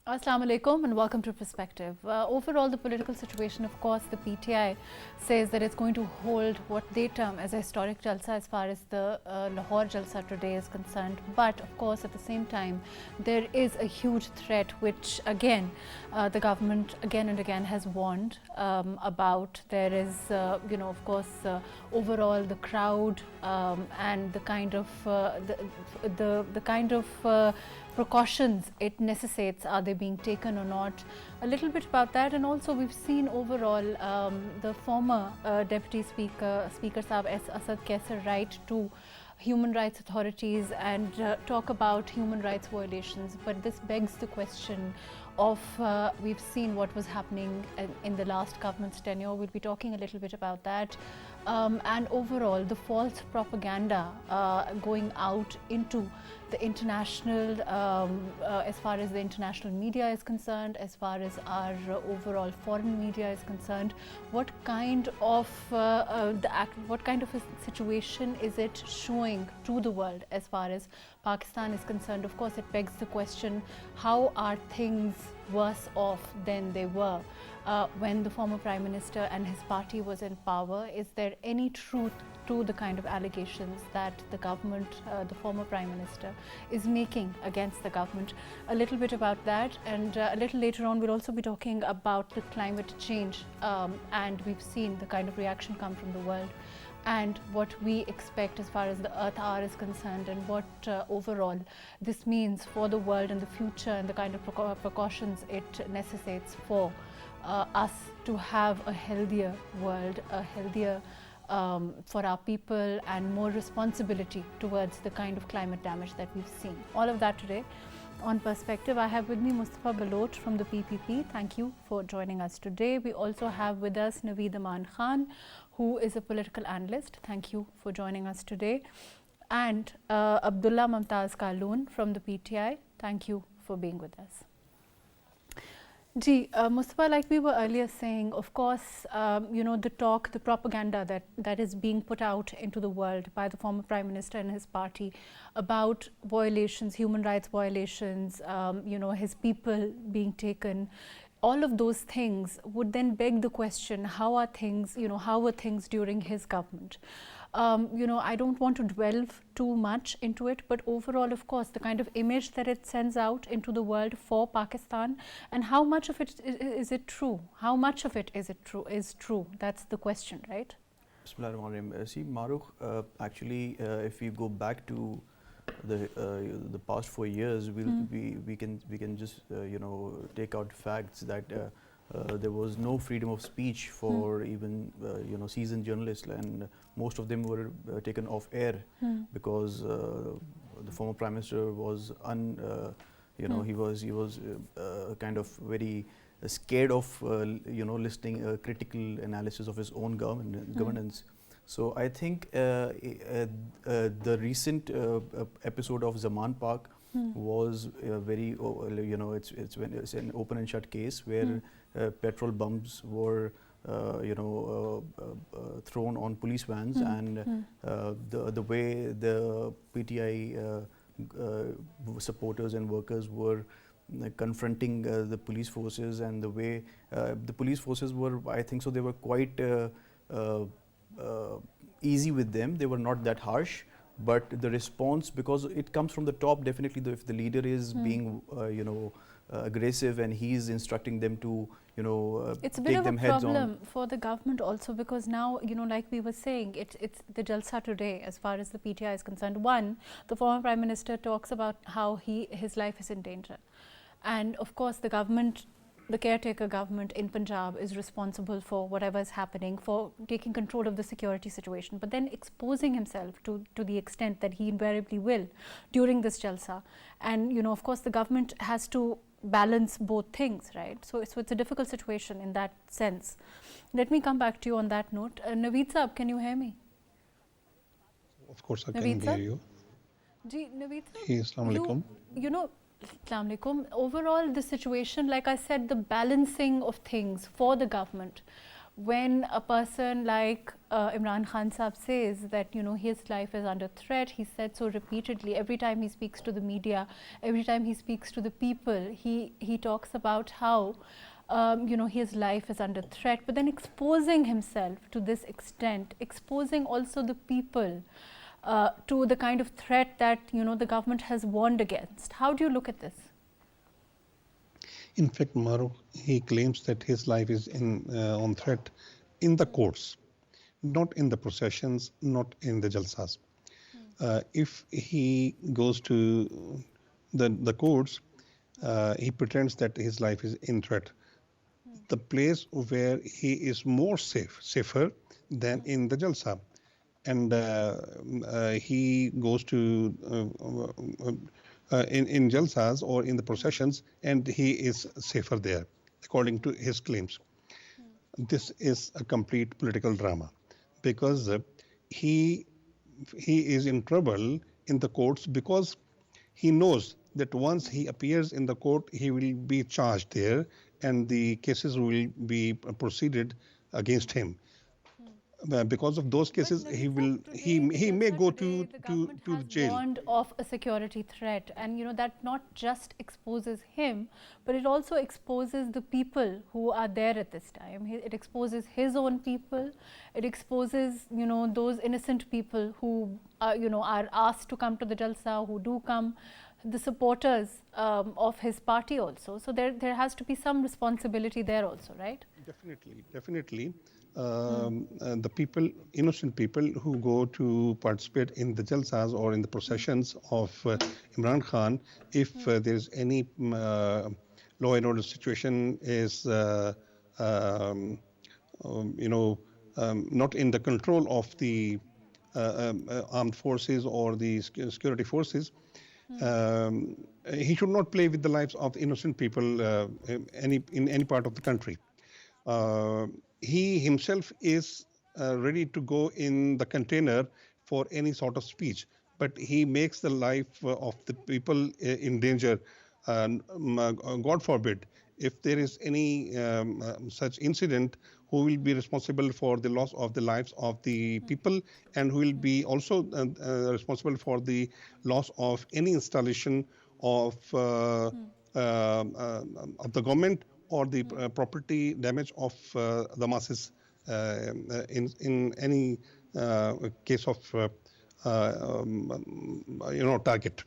Assalamu alaikum and welcome to Perspective. Overall, the political situation, of course, the PTI says that it's going to hold what they term as a historic jalsa as far as the Lahore jalsa today is concerned. But of course, at the same time, there is a huge threat which again, the government again and again has warned about. There is, of course, overall the crowd and the kind of precautions it necessitates, are they being taken or not, a little bit about that. And also we've seen overall the former Deputy Speaker Saab S. Asad Kaisar write to human rights authorities and talk about human rights violations. But this begs the question of, we've seen what was happening in the last government's tenure. We'll be talking a little bit about that. And overall the false propaganda going out into the international, as far as the international media is concerned, as far as our overall foreign media is concerned, what kind of what kind of a situation is it showing to the world as far as Pakistan is concerned? Of course, it begs the question, how are things worse off than they were when the former Prime Minister and his party was in power? Is there any truth to the kind of allegations that the government, the former Prime Minister, is making against the government? A little bit about that, and a little later on we'll also be talking about the climate change, and we've seen the kind of reaction come from the world and what we expect as far as the Earth Hour is concerned, and what overall this means for the world in the future, and the kind of precautions it necessitates for us to have a healthier world, a healthier for our people, and more responsibility towards the kind of climate damage that we've seen. All of that today on Perspective. I have with me Mustafa Baloch from the PPP. Thank you for joining us today. We also have with us Naveed Aman Khan, who is a political analyst. Thank you for joining us today. And Abdullah Mumtaz kahloon from the PTI. Thank you for being with us. Mustafa, like we were earlier saying, of course, the talk, the propaganda that is being put out into the world by the former Prime Minister and his party about violations, human rights violations, his people being taken, all of those things would then beg the question, how are things, how were things during his government? I don't want to delve too much into it, but overall, of course, the kind of image that it sends out into the world for Pakistan, and how much of it is it true? How much of it is true? That's the question, right? Bismillahirrahmanirrahim. See, Mahrukh, actually, if you go back to the past 4 years, we can just take out facts that there was no freedom of speech for even seasoned journalists, and most of them were taken off air because the former Prime Minister was he was kind of very scared of listening a critical analysis of his own governance. So I think the recent episode of Zaman Park was very it's an open and shut case where petrol bombs were thrown on police vans, and the way the PTI supporters and workers were confronting the police forces, and the way the police forces were, I think so, they were quite easy with them. They were not that harsh, but the response, because it comes from the top, definitely if the leader is being aggressive and he is instructing them to it's a take bit of them a heads problem on. for the government also, because now like we were saying, it's the jalsa today as far as the PTI is concerned. One, the former Prime Minister talks about how his life is in danger, and of course the government, the caretaker government in Punjab, is responsible for whatever is happening, for taking control of the security situation, but then exposing himself to the extent that he invariably will during this jalsa. And of course the government has to balance both things, right? So it's a difficult situation in that sense. Let me come back to you on that note. Naveed Saab, can you hear me? Of course I Naveed can hear Saab? you. Naveed Saab, Hey, Assalamu alaikum. Assalamu alaikum. Overall, the situation, like I said, the balancing of things for the government, when a person like Imran Khan Saab says that, you know, his life is under threat, he said so repeatedly, every time he speaks to the media, every time he speaks to the people, he talks about how you know, his life is under threat, but then exposing himself to this extent, exposing also the people to the kind of threat that, you know, the government has warned against. How do you look at this? In fact, Mahrukh, he claims that his life is on threat in the courts, not in the processions, not in the jalsas. If he goes to the courts, he pretends that his life is in threat. The place where he is more safer than in the jalsa. And he goes to in jalsas or in the processions, and he is safer there, according to his claims. This is a complete political drama, because he is in trouble in the courts, because he knows that once he appears in the court, he will be charged there, and the cases will be proceeded against him. Because of those cases, he may go to the jail. Warned of a security threat, and you know that not just exposes him, but it also exposes the people who are there at this time. It exposes his own people. It exposes, you know, those innocent people who you know, are asked to come to the jalsa, who do come, the supporters of his party also. So there has to be some responsibility there also, right? Definitely. The people, innocent people who go to participate in the jalsas or in the processions of Imran Khan, if there is any law and order situation is you know, not in the control of the armed forces or the security forces, he should not play with the lives of innocent people in any part of the country. He himself is ready to go in the container for any sort of speech, but he makes the life of the people in danger. God forbid, if there is any such incident, who will be responsible for the loss of the lives of the people, and who will be also responsible for the loss of any installation of the government, or the property damage of the masses in any case of you know, target.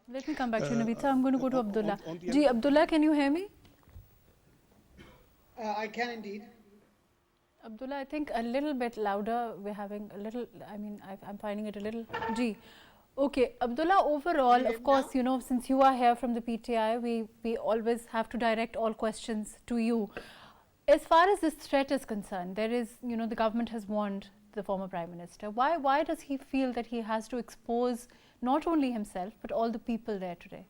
Let me come back to you, Naveed. So I'm going to go to Abdullah. Ji, Abdullah, can you hear me? I can indeed. Abdullah, I think a little bit louder. We're having a little, I mean, I'm finding it a little. Ji. Okay, Abdullah, overall, of course, you know, since you are here from the PTI, we always have to direct all questions to you. As far as this threat is concerned, there is, you know, the government has warned the former Prime Minister. Why does he feel that he has to expose not only himself, but all the people there today?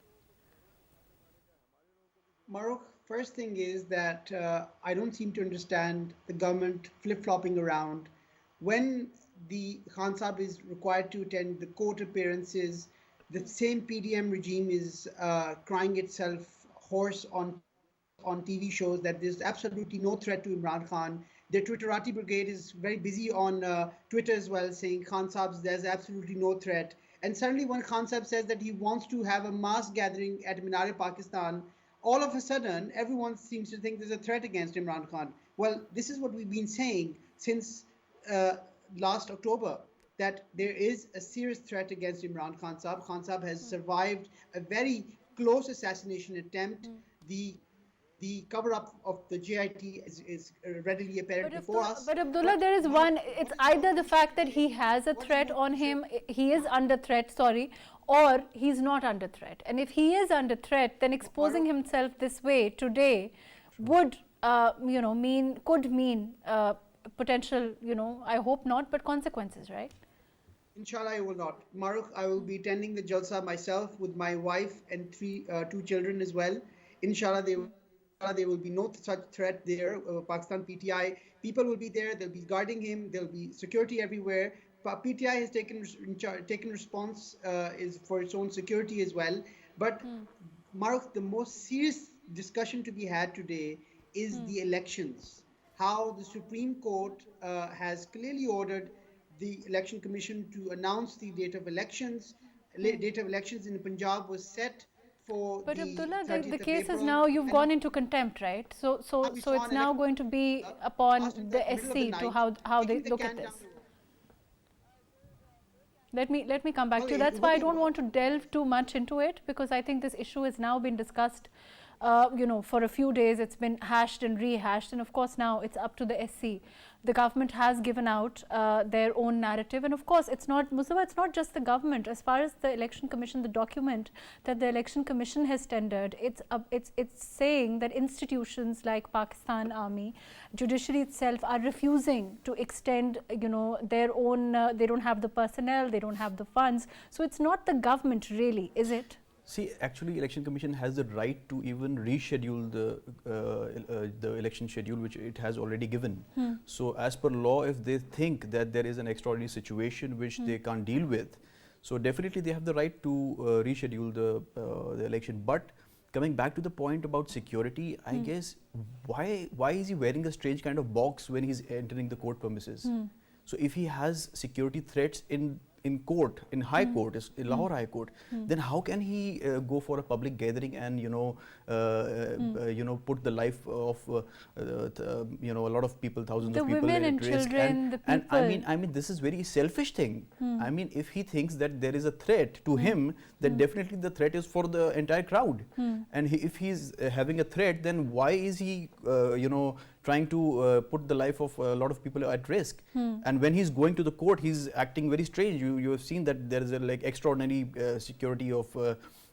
Mahrukh, first thing is that I don't seem to understand the government flip-flopping around. When the Khan Saab is required to attend the court appearances, the same PDM regime is crying itself hoarse on TV shows that there's absolutely no threat to Imran Khan. The Twitterati brigade is very busy on Twitter as well, saying Khan Saab, there's absolutely no threat. And suddenly when Khan Saab says that he wants to have a mass gathering at Minar-e-Pakistan, all of a sudden everyone seems to think there's a threat against Imran Khan. Well, this is what we've been saying since last October, that there is a serious threat against Imran Khan Saab. Khan Saab has survived a very close assassination attempt. The cover-up of the JIT is readily apparent before us. But Abdullah, there is one, it's either the fact that he has a threat on him, he is under threat, sorry, or he's not under threat. And if he is under threat, then exposing himself this way today would, you know, could mean potential, you know, I hope not, but consequences, right? Inshallah, I will not. Mahrukh, I will be attending the jalsa myself with my wife and two children as well. Inshallah, there will be no such threat there. Pakistan PTI people will be there. They'll be guarding him. There'll be security everywhere. PTI has taken response is for its own security as well. But Mahrukh, the most serious discussion to be had today is the elections. how the Supreme Court has clearly ordered the Election Commission to announce the date of elections. Date of elections in Punjab was set for But the Abdullah, the 30th of case is April, now, you've and gone into contempt, right? we So saw it's an now election going to be passed upon in the the middle of the SC to night, how they kicking the look at can down this. the road. Let me come back to you. Okay, That's why I don't want to delve too much into it, because I think this issue has now been discussed, for a few days. It's been hashed and rehashed, and of course now it's up to the SC. The government has given out their own narrative, and of course it's not, Mustafa, it's not just the government. As far as the Election Commission, the document that the Election Commission has tendered, it's saying that institutions like Pakistan Army, judiciary itself, are refusing to extend, their own. They don't have the personnel, they don't have the funds. So it's not the government really, is it? See, actually, Election Commission has the right to even reschedule the election schedule, which it has already given. So, as per law, if they think that there is an extraordinary situation which they can't deal with, so definitely they have the right to reschedule the election. But coming back to the point about security, I guess why is he wearing a strange kind of box when he's entering the court premises? So, if he has security threats in court, in High Court, in Lahore High Court, then how can he go for a public gathering and put the life of a lot of people, thousands of people women and at risk? children, the And people. I mean, this is very selfish thing. I mean, if he thinks that there is a threat to him, then definitely the threat is for the entire crowd. And if he's having a threat, then why is he trying to put the life of a lot of people at risk? And when he's going to the court, he's acting very strange. You have seen that there is a extraordinary security of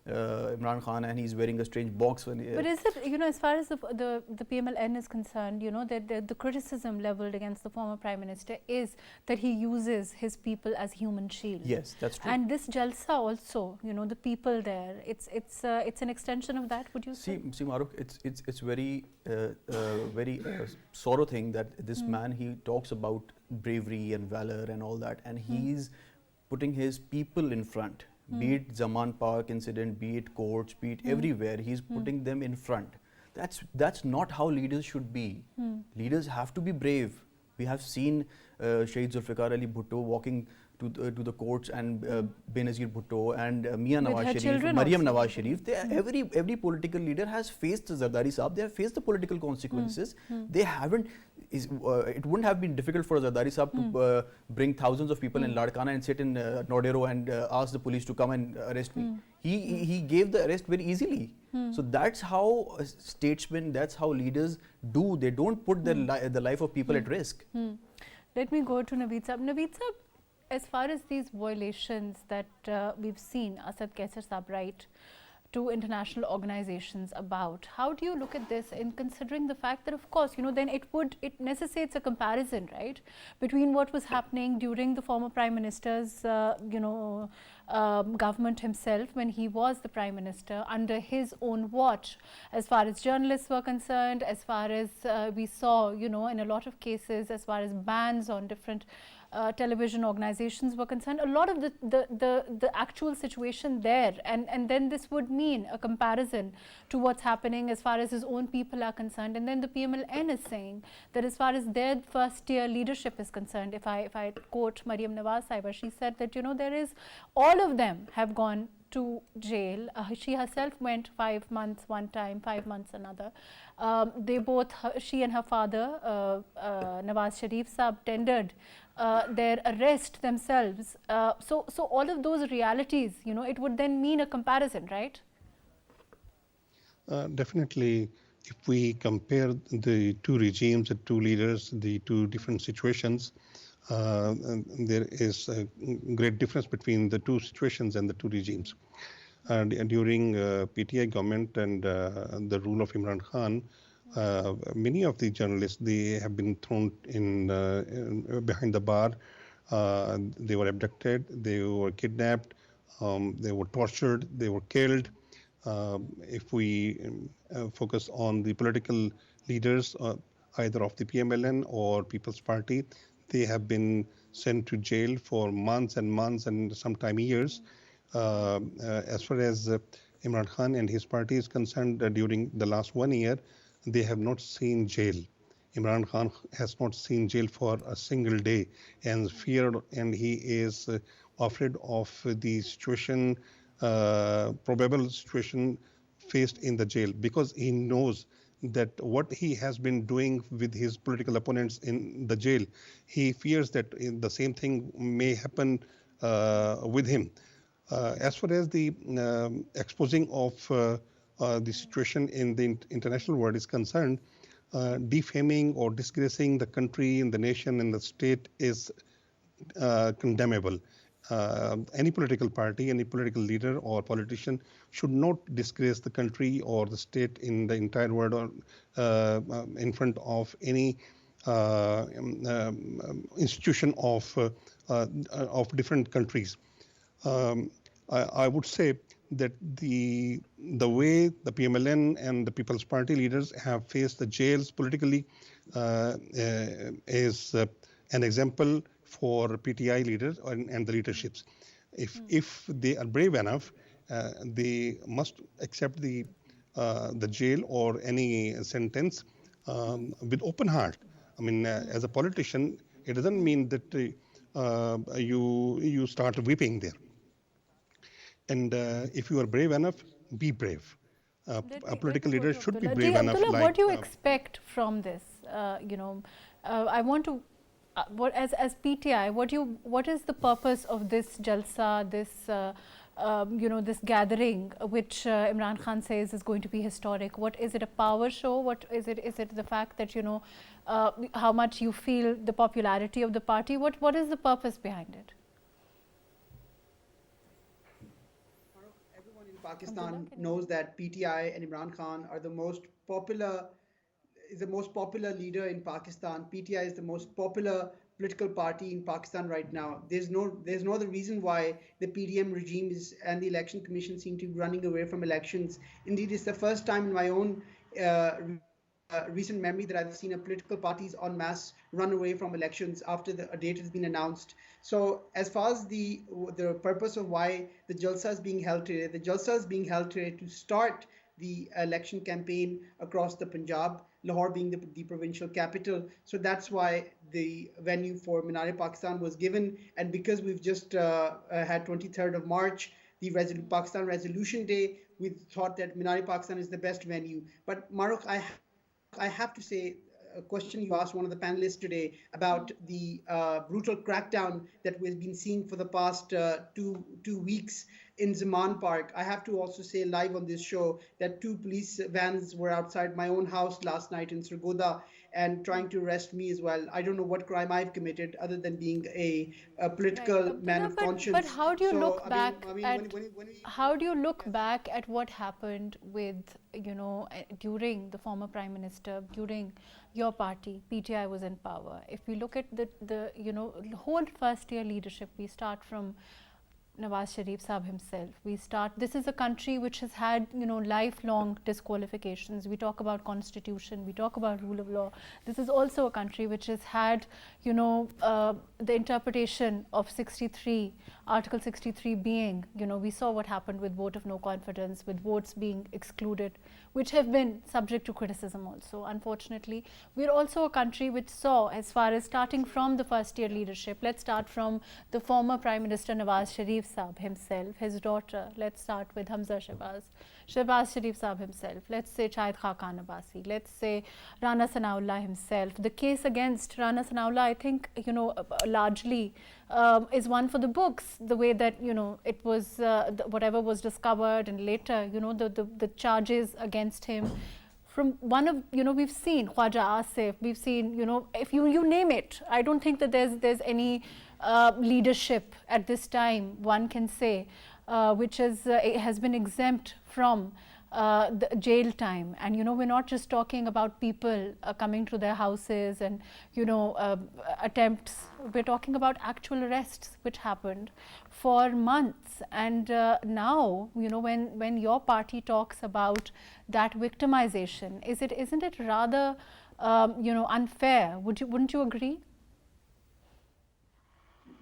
Imran Khan, and he's wearing a strange box. When, but is it, as far as the PMLN is concerned, that the criticism leveled against the former Prime Minister is that he uses his people as human shield. Yes, that's true. And this jalsa also, the people there, it's an extension of that, would you say? See, Mahrukh, it's very sorrow thing that this man, he talks about bravery and valor and all that, and he's putting his people in front. Be it Zaman Park incident, be it courts, be it everywhere, he's putting them in front. That's not how leaders should be. Leaders have to be brave. We have seen Shaheed Zulfikar Ali Bhutto walking to the courts, and Benazir Bhutto and Mia Nawaz Sharif, Maryam Nawaz Sharif. Every political leader has faced Zardari Saab. They have faced the political consequences. They haven't. It wouldn't have been difficult for Zardari Saab to bring thousands of people in Ladkana and sit in Nodero and ask the police to come and arrest me. He gave the arrest very easily. So that's how statesmen, that's how leaders do. They don't put the life of people at risk. Let me go to Naveed Saab. Naveed Saab, as far as these violations that we've seen Asad Kaisar Saab write to international organizations about, how do you look at this in considering the fact that, of course, then it necessitates a comparison, right, between what was happening during the former Prime Minister's, government himself when he was the Prime Minister under his own watch, as far as journalists were concerned, as far as we saw, in a lot of cases, as far as bans on different television organizations were concerned, a lot of the actual situation there, and then this would mean a comparison to what's happening as far as his own people are concerned. And then the PMLN is saying that as far as their first tier leadership is concerned, if I quote Maryam Nawaz Sahiba, she said that there is, all of them have gone to jail. She herself went 5 months one time, 5 months another. They both, she and her father, Nawaz Sharif Saab, tendered their arrest themselves. So all of those realities, it would then mean a comparison, right? Definitely, if we compare the two regimes, the two leaders, the two different situations, there is a great difference between the two situations and the two regimes. During PTI government and the rule of Imran Khan, many of the journalists, they have been thrown in behind the bar. They were abducted, they were kidnapped, they were tortured, they were killed. If we focus on the political leaders, either of the PMLN or People's Party, they have been sent to jail for months and months and sometimes years. As far as Imran Khan and his party is concerned, during the last 1 year, they have not seen jail. Imran Khan has not seen jail for a single day and feared, and he is afraid of the situation, probable situation faced in the jail, because he knows that what he has been doing with his political opponents in the jail, he fears that the same thing may happen with him. As far as the exposing of the situation in the international world is concerned, defaming or disgracing the country and the nation and the state is condemnable. Any political party, any political leader or politician should not disgrace the country or the state in the entire world or in front of any institution of different countries. I would say that the way the PMLN and the People's Party leaders have faced the jails politically is an example for PTI leaders and the leaderships. If they are brave enough, they must accept the jail or any sentence with open heart. I mean, as a politician, it doesn't mean that you start weeping there. And if you are brave enough, be brave. A political leader should be brave enough. Abdullah, what do you expect from this? I want to, as PTI, what is the purpose of this jalsa, this this gathering, which Imran Khan says is going to be historic? What is it? A power show? What is it? Is it the fact that how much you feel the popularity of the party? What is the purpose behind it? Pakistan knows that PTI and Imran Khan are the most popular leader in Pakistan. PTI is the most popular political party in Pakistan right now. There's no other reason why the PDM regime and the election commission seem to be running away from elections. Indeed, it's the first time in my own recent memory that I've seen a political parties en masse run away from elections after a date has been announced. So as far as the purpose of why the jalsa is being held today, the jalsa is being held today to start the election campaign across the Punjab, Lahore being the provincial capital. So that's why the venue for Munir-e-Pakistan was given. And because we've just had 23rd of March, the Pakistan Resolution Day, we thought that Munir-e-Pakistan is the best venue. But Mahrukh, I have to say, a question you asked one of the panelists today about the brutal crackdown that we've been seeing for the past two weeks in Zaman Park. I have to also say live on this show that 2 police vans were outside my own house last night in Sargodha and trying to arrest me as well. I don't know what crime I've committed other than being a political man of conscience. But how do you look back how do you look back at what happened with, during the former Prime Minister, during your party, PTI was in power? If we look at the whole first year leadership, we start from Nawaz Sharif Saab himself. This is a country which has had, lifelong disqualifications. We talk about constitution, we talk about rule of law. This is also a country which has had, the interpretation of 63, Article 63 being, we saw what happened with vote of no confidence, with votes being excluded, which have been subject to criticism also. Unfortunately, we're also a country which saw, as far as starting from the first year leadership, let's start from the former Prime Minister Nawaz Sharif Saab himself, his daughter, let's start with Hamza Shehbaz Sharif Saab himself, let's say Shahid Khaqan Abbasi, let's say Rana Sanaullah himself. The case against Rana Sanaullah, I think, largely is one for the books, the way that, it was, whatever was discovered, and later, the charges against him. From one of, we've seen Khwaja Asif, we've seen, if you name it, I don't think that there's any leadership at this time, one can say, which has been exempt from the jail time. And we're not just talking about people coming to their houses and attempts. We're talking about actual arrests which happened for months. And now, when your party talks about that victimization, isn't it rather unfair? Wouldn't you agree?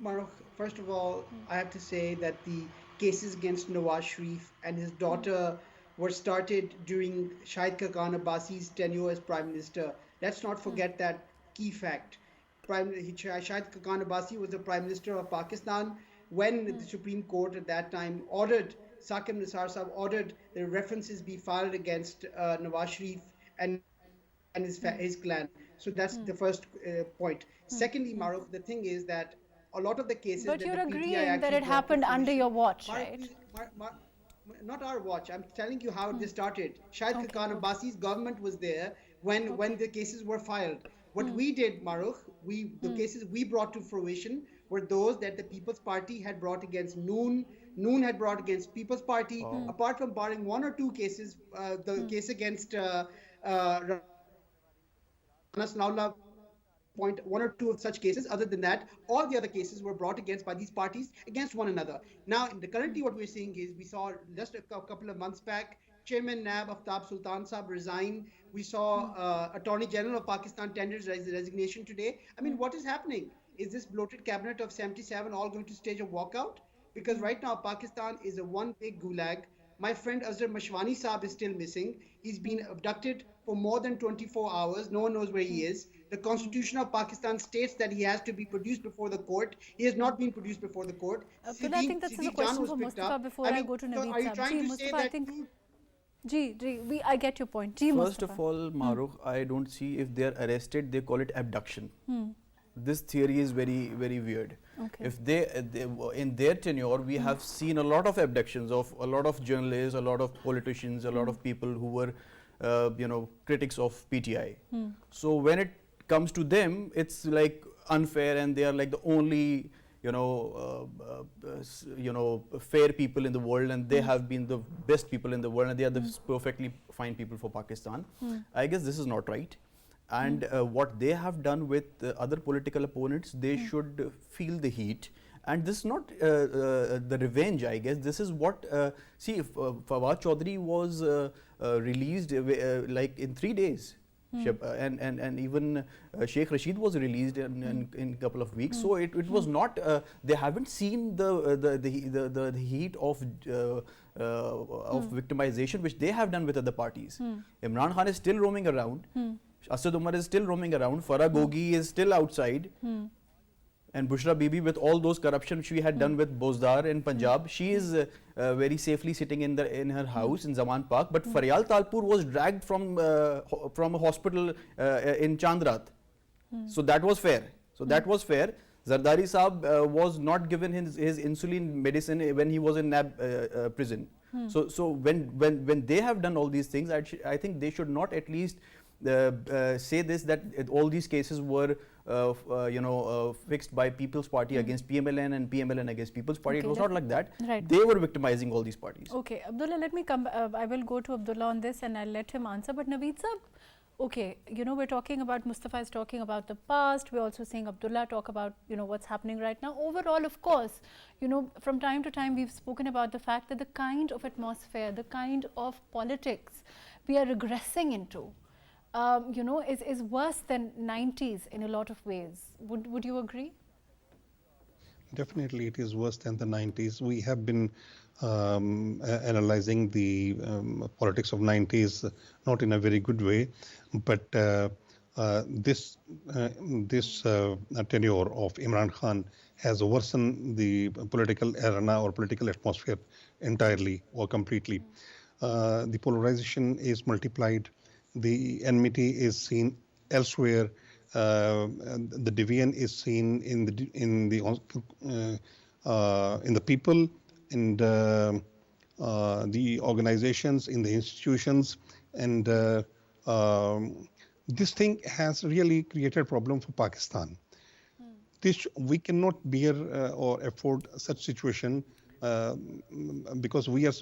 Mahrukh, first of all, I have to say that the cases against Nawaz Sharif and his daughter were started during Shahid Khaqan Abbasi's tenure as Prime Minister. Let's not forget that key fact. Shahid Khan Abbasi was the Prime Minister of Pakistan when the Supreme Court at that time ordered, Saqib Nisar Sahib ordered the references be filed against Nawaz Sharif and his clan. So that's the first point. Secondly, Mahrukh, the thing is that a lot of the cases But that you're the PTI agreeing that it happened under your watch, right? Not our watch. I'm telling you how this started. Shahid Khan Abbasi's government was there when the cases were filed. What we did, Mahrukh, the cases we brought to fruition were those that the People's Party had brought against Noon. Noon had brought against People's Party. Apart from barring one or two cases, the case against Rana Sanaullah, point one or two of such cases. Other than that, all the other cases were brought against by these parties against one another. Now, currently what we're seeing is, we saw just a couple of months back, Chairman NAB Aftab Sultan Sahab resign. We saw Attorney General of Pakistan tenders resignation today. I mean, what is happening? Is this bloated cabinet of 77 all going to stage a walkout? Because right now Pakistan is a one big gulag. My friend Azhar Mashwani Saab is still missing. He's been abducted for more than 24 hours. No one knows where he is. The Constitution of Pakistan states that he has to be produced before the court. He has not been produced before the court. Abdullah, I think that's a question for Mustafa before I go to Naveed. Are you trying to say that? I get your point. First of all, Mahrukh, I don't see if they are arrested, they call it abduction. This theory is very, very weird. Okay. If they in their tenure, we have seen a lot of abductions of a lot of journalists, a lot of politicians, a lot of people who were, critics of PTI. So when it comes to them, it's like unfair, and they are like the only, fair people in the world, and they have been the best people in the world, and they are the perfectly fine people for Pakistan. I guess this is not right. And what they have done with other political opponents, they should feel the heat. And this is not the revenge, I guess. This is what, if Fawad Chaudhry was released like in 3 days. And even Sheikh Rashid was released in a couple of weeks. So it was not, they haven't seen the heat of victimization which they have done with other parties. Imran Khan is still roaming around. Asad Umar is still roaming around. Farah Gogi is still outside. And Bushra Bibi, with all those corruption she had done with Bozdar in Punjab, she is very safely sitting in her house in Zaman Park. But Faryal Talpur was dragged from a hospital in Chandrat. So that was fair. Zardari Saab was not given his insulin medicine when he was in NAB prison. So when they have done all these things, I think they should not at least say this, that all these cases were fixed by People's Party against PMLN and PMLN against People's Party. It was not like that. Right. They were victimizing all these parties. Okay, Abdullah, let me come. I will go to Abdullah on this and I'll let him answer. But Naveed Saab, okay, we're talking about, Mustafa is talking about the past. We're also seeing Abdullah talk about, what's happening right now. Overall, of course, from time to time we've spoken about the fact that the kind of atmosphere, the kind of politics we are regressing into, is worse than 90s in a lot of ways. Would you agree? Definitely, it is worse than the 90s. We have been analyzing the politics of 90s not in a very good way, but this tenure of Imran Khan has worsened the political arena or political atmosphere entirely or completely. The polarization is multiplied. The enmity is seen elsewhere. The division is seen in the people, in the organizations, in the institutions, and this thing has really created a problem for Pakistan. We cannot bear or afford such situation because we are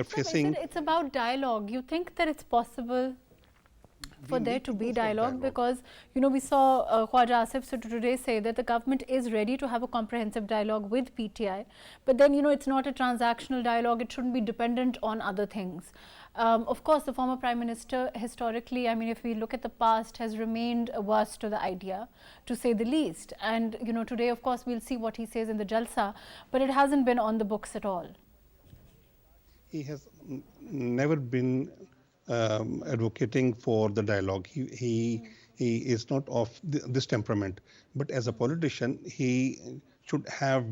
facing. It's about dialogue. You think that it's possible for there to be dialogue? Because we saw Khwaja Asif today say that the government is ready to have a comprehensive dialogue with PTI, but then it's not a transactional dialogue. It shouldn't be dependent on other things. Of course, the former Prime Minister historically, if we look at the past, has remained averse to the idea, to say the least. And today, of course, we'll see what he says in the jalsa, but it hasn't been on the books at all. He has never been advocating for the dialogue. He is not of this temperament, but as a politician, he should have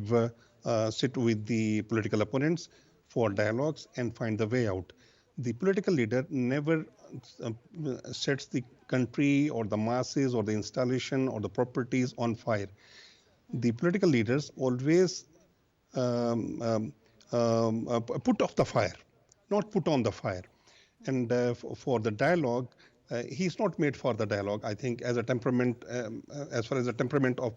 sit with the political opponents for dialogues and find the way out. The political leader never uh, sets the country or the masses or the installation or the properties on fire. The political leaders always put off the fire, not put on the fire. And for the dialogue, he's not made for the dialogue, I think, as a temperament, as far as the temperament of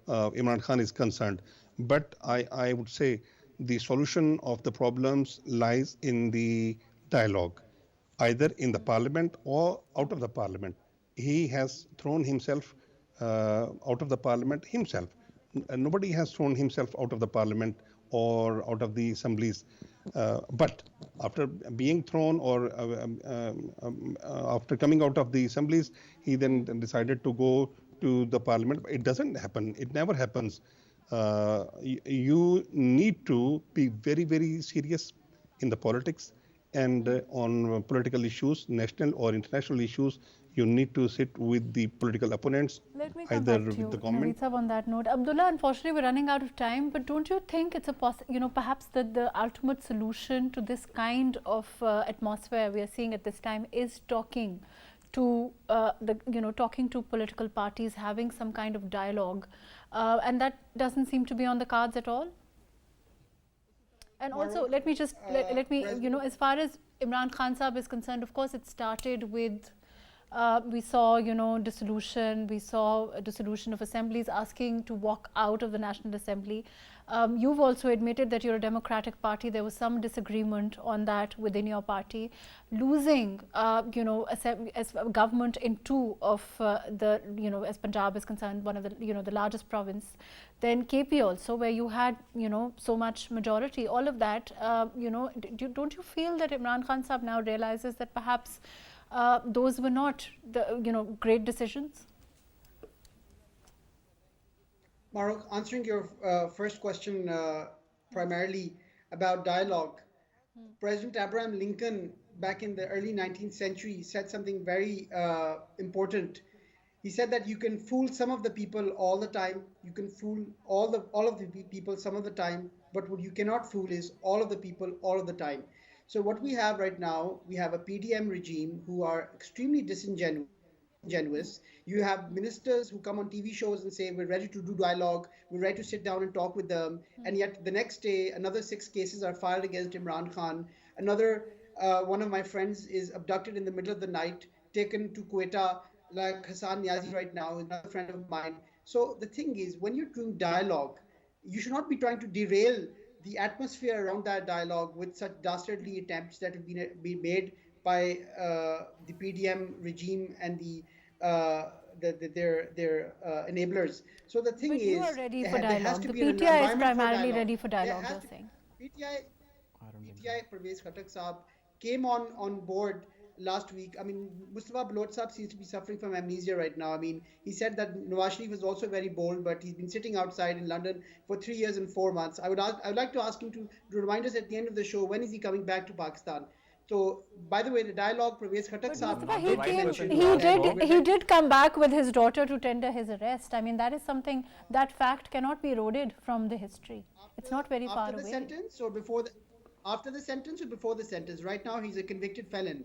Imran Khan is concerned. But I would say the solution of the problems lies in the dialogue, either in the parliament or out of the parliament. He has thrown himself out of the parliament himself. Nobody has thrown himself out of the parliament or out of the assemblies. But after being thrown or after coming out of the assemblies, he then decided to go to the parliament. It doesn't happen. It never happens. You need to be very, very serious in the politics and on political issues, national or international issues. You need to sit with the political opponents, Let me come either back to you, with the government. Naveed sahab, on that note. Abdullah, unfortunately, we're running out of time, but don't you think it's perhaps the ultimate solution to this kind of atmosphere we are seeing at this time is talking to talking to political parties, having some kind of dialogue, and that doesn't seem to be on the cards at all? And also, let me just let me as far as Imran Khan Sahab is concerned, of course, it started with we saw dissolution. We saw a dissolution of assemblies, asking to walk out of the National Assembly. You've also admitted that you're a democratic party. There was some disagreement on that within your party. Losing as a government in two of the as Punjab is concerned, one of the the largest province. Then KP also, where you had so much majority. All of that, don't you feel that Imran Khan Sahab now realizes that perhaps those were not the great decisions? Mahrukh, answering your first question primarily about dialogue, President Abraham Lincoln back in the early 19th century said something very important. He said that you can fool some of the people all the time, you can fool all of the people some of the time, but what you cannot fool is all of the people all of the time. So what we have right now, we have a PDM regime who are extremely disingenuous. You have ministers who come on TV shows and say, we're ready to do dialogue, we're ready to sit down and talk with them. And yet the next day, another 6 cases are filed against Imran Khan. Another one of my friends is abducted in the middle of the night, taken to Quetta, like Hassan Niazi right now, another friend of mine. So the thing is, when you're doing dialogue, you should not be trying to derail the atmosphere around that dialogue with such dastardly attempts that have been made by the PDM regime and their enablers. So the thing but is, you are ready for dialogue. The PTI PTI is primarily ready for dialogue, you're saying. PTI Pervez Khattak Saab came on board last week. I mean, Mustafa Baloch Saab seems to be suffering from amnesia right now. I mean, he said that Nawaz Sharif was also very bold, but he's been sitting outside in London for 3 years and 4 months. I would like to ask him to remind us at the end of the show, when is he coming back to Pakistan? So, by the way, the dialogue, Pervez Khattak Saab, he did come back with his daughter to tender his arrest. I mean, that is something, that fact cannot be eroded from the history. It's not very far away. After the sentence or before after the sentence or before the sentence? Right now, he's a convicted felon.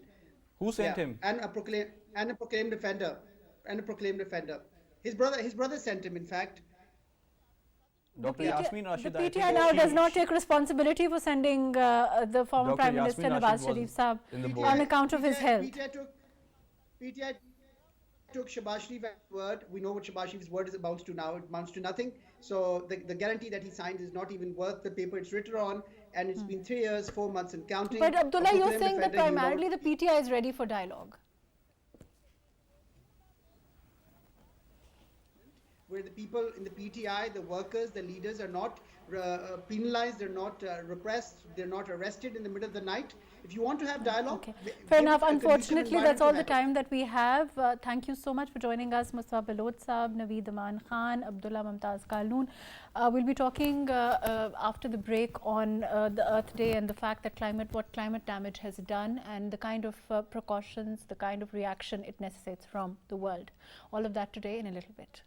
Who sent him? And a proclaimed offender. His brother sent him, in fact. Dr. Yasmin Rashid. The PTI now does not take responsibility for sending the former Prime Minister Nawaz Sharif Saab on account of his health. PTI took Shahbaz Sharif at his word. We know what Shahbaz Sharif's word amounts to now. It amounts to nothing. So the guarantee that he signed is not even worth the paper it's written on. And it's been 3 years, 4 months and counting. But Abdullah, you're saying that primarily the PTI is ready for dialogue. where the people in the PTI, the workers, the leaders are not penalized, they're not repressed, they're not arrested in the middle of the night. If you want to have dialogue, Okay. Fair give enough. a conducive Unfortunately, that's environment to all the have it. time that we have. Thank you so much for joining us, Mustafa Baloch Saab, Naveed Aman Khan, Abdullah Mumtaz, kahloon. We'll be talking after the break on the Earth Day and the fact that what climate damage has done and the kind of precautions, the kind of reaction it necessitates from the world. All of that today in a little bit.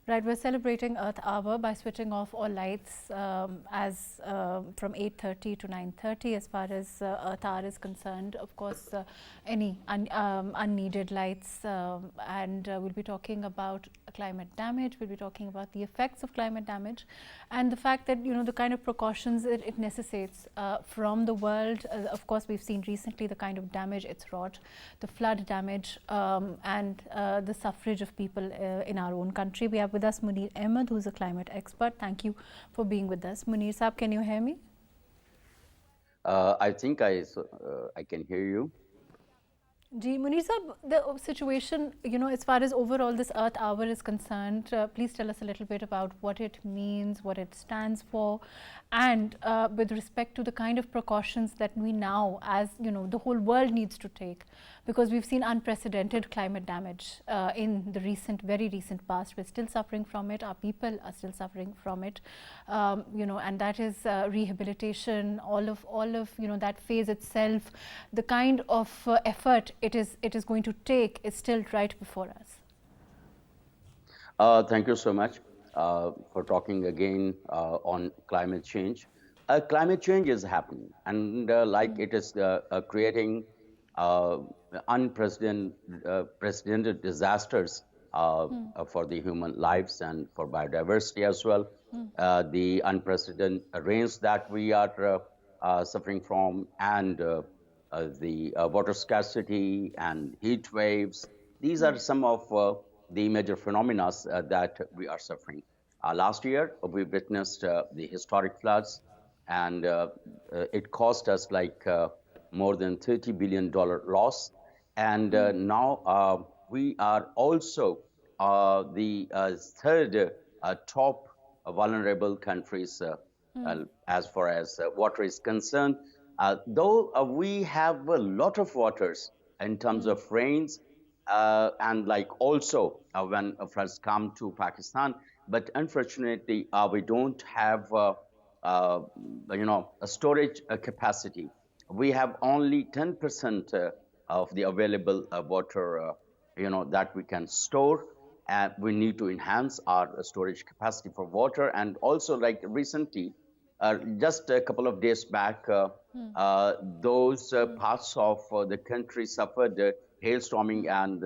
Right, we're celebrating Earth Hour by switching off all lights from 8:30 to 9:30 as far as Earth Hour is concerned. Of course, any unneeded lights, and we'll be talking about climate damage. We'll be talking about the effects of climate damage, and the fact that the kind of precautions it necessitates from the world. Of course, we've seen recently the kind of damage it's wrought, the flood damage, and the suffrage of people in our own country. We have with us Munir Ahmad, who's a climate expert. Thank you for being with us. Munir Saab, can you hear me? I think I can hear you. Munir Saab, the situation, as far as overall this Earth Hour is concerned, please tell us a little bit about what it means, what it stands for, and with respect to the kind of precautions that we now, as the whole world needs to take, because we've seen unprecedented climate damage in the very recent past. We're still suffering from it. Our people are still suffering from it, and that is rehabilitation. All of that phase itself, the kind of effort it is going to take is still right before us. Thank you so much for talking again on climate change. Climate change is happening, and it is creating unprecedented disasters for the human lives and for biodiversity as well. The unprecedented rains that we are suffering from, and the water scarcity and heat waves. These are some of the major phenomena that we are suffering. Last year, we witnessed the historic floods, and it cost us like more than $30 billion loss. And now we are also the third top vulnerable countries as far as water is concerned. Though we have a lot of waters in terms of rains, and like also when floods come to Pakistan, but unfortunately we don't have uh, a storage capacity. We have only 10% of the available water that we can store, and we need to enhance our storage capacity for water. And also, like recently, just a couple of days back, those parts of the country suffered hailstorming and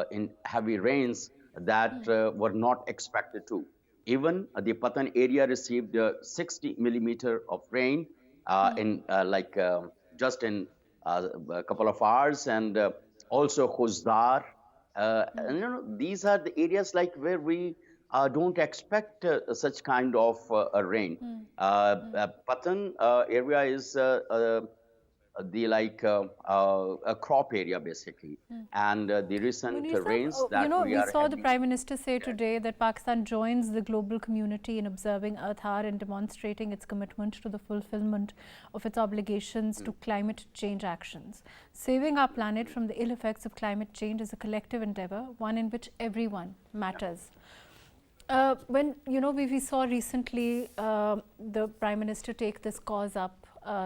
in heavy rains that were not expected to. Even the Patan area received 60 millimeter of rain in just in a couple of hours, and also Khuzdar. And these are the areas like where we don't expect such kind of a rain. Patan area is the a crop area basically, and the recent Munir Sahab, rains that we we are saw the having. Prime Minister say today that Pakistan joins the global community in observing Earth Hour and demonstrating its commitment to the fulfillment of its obligations to climate change actions. Saving our planet from the ill effects of climate change is a collective endeavor, one in which everyone matters. When we saw recently the Prime Minister take this cause up,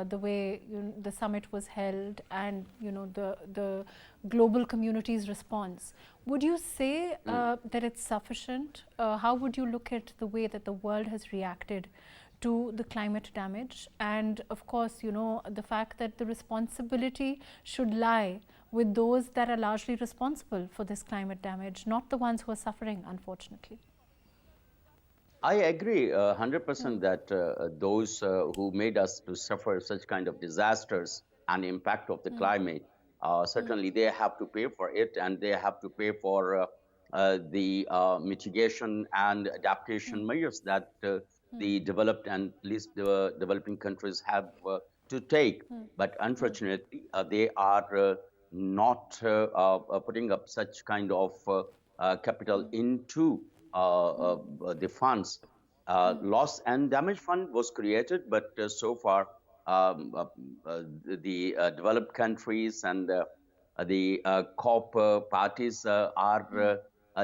the way the summit was held, and the global community's response, would you say that it's sufficient? How would you look at the way that the world has reacted to the climate damage, and of course the fact that the responsibility should lie with those that are largely responsible for this climate damage, not the ones who are suffering, unfortunately? I agree 100% that those who made us to suffer such kind of disasters and impact of the climate, certainly they have to pay for it, and they have to pay for the mitigation and adaptation measures that the developed and least developing countries have to take. But unfortunately, they are not putting up such kind of capital into the funds. Loss and damage fund was created, but so far the developed countries and the COP parties are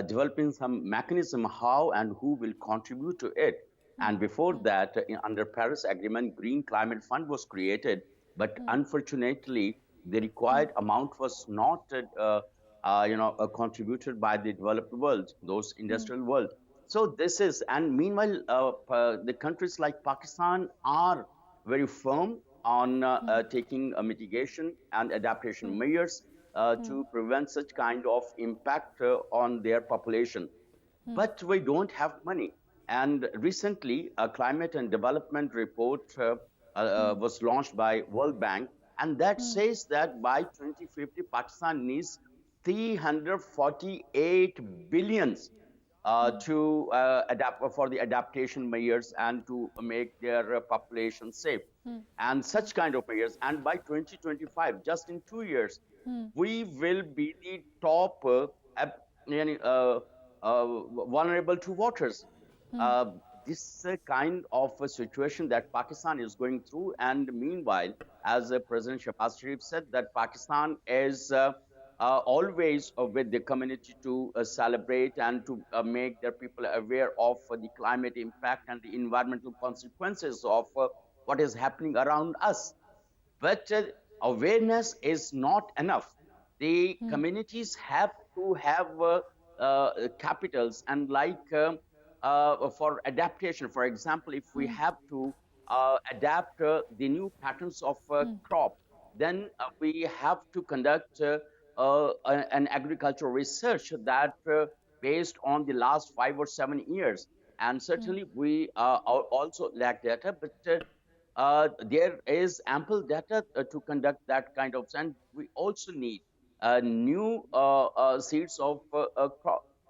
developing some mechanism how and who will contribute to it. And before that, under Paris Agreement, Green Climate Fund was created, but unfortunately, the required amount was not contributed by the developed world, those industrial world. So this is, and meanwhile, the countries like Pakistan are very firm on taking mitigation and adaptation measures to prevent such kind of impact on their population. But we don't have money. And recently, a climate and development report was launched by World Bank, and that says that by 2050, Pakistan needs 348 billions to adapt for the adaptation measures and to make their population safe, and such kind of measures. And by 2025, just in 2 years, we will be the top vulnerable to waters. This kind of a situation that Pakistan is going through, and meanwhile, as President Shahbaz Sharif said, that Pakistan is always with the community to celebrate and to make their people aware of the climate impact and the environmental consequences of what is happening around us. But awareness is not enough. The communities have to have capitals, and for adaptation, for example, if we have to adapt the new patterns of crop, then we have to conduct an agricultural research that based on the last 5 or 7 years. And certainly we also lack data, but there is ample data to conduct that kind of, and we also need new seeds of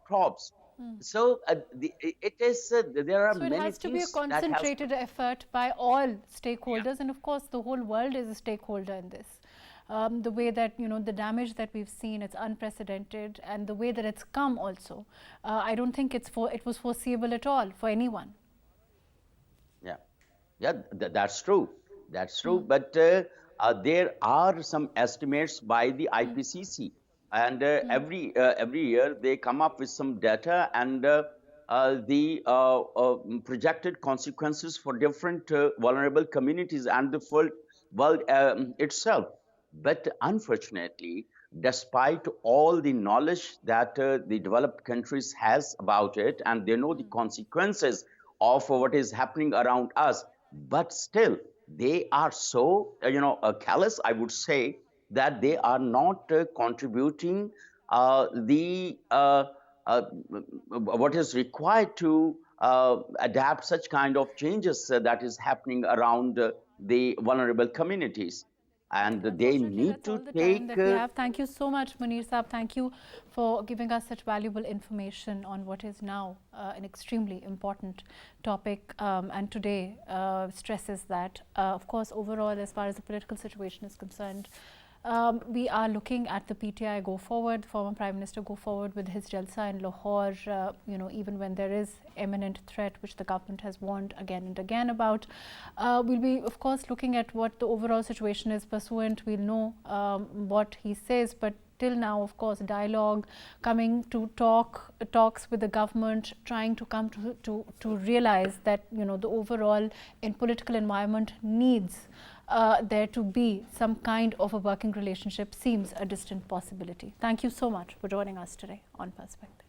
crops. So it is there are So it many has to be a things that has to. concentrated effort by all Yeah. stakeholders, and of course the whole world is a stakeholder in this. The way that the damage that we've seen, it's unprecedented, and the way that it's come also, I don't think it was foreseeable at all for anyone. Yeah, yeah, that's true. That's true. But there are some estimates by the IPCC, and every year they come up with some data and the projected consequences for different vulnerable communities and the world itself. But unfortunately, despite all the knowledge that the developed countries has about it, and they know the consequences of what is happening around us, but still they are so callous, I would say, that they are not contributing the what is required to adapt such kind of changes that is happening around the vulnerable communities, and they Unfortunately, need that's to all the time take that we have. Thank you so much, Munir Saab. Thank you for giving us such valuable information on what is now an extremely important topic, and today stresses that, of course, overall, as far as the political situation is concerned, we are looking at the PTI go forward, former Prime Minister go forward with his jalsa in Lahore, even when there is imminent threat, which the government has warned again and again about. We'll be, of course, looking at what the overall situation is pursuant. We'll know what he says, but till now, of course, dialogue, coming to talks with the government, trying to come to realize that the overall in political environment needs there to be some kind of a working relationship seems a distant possibility. Thank you so much for joining us today on Perspective.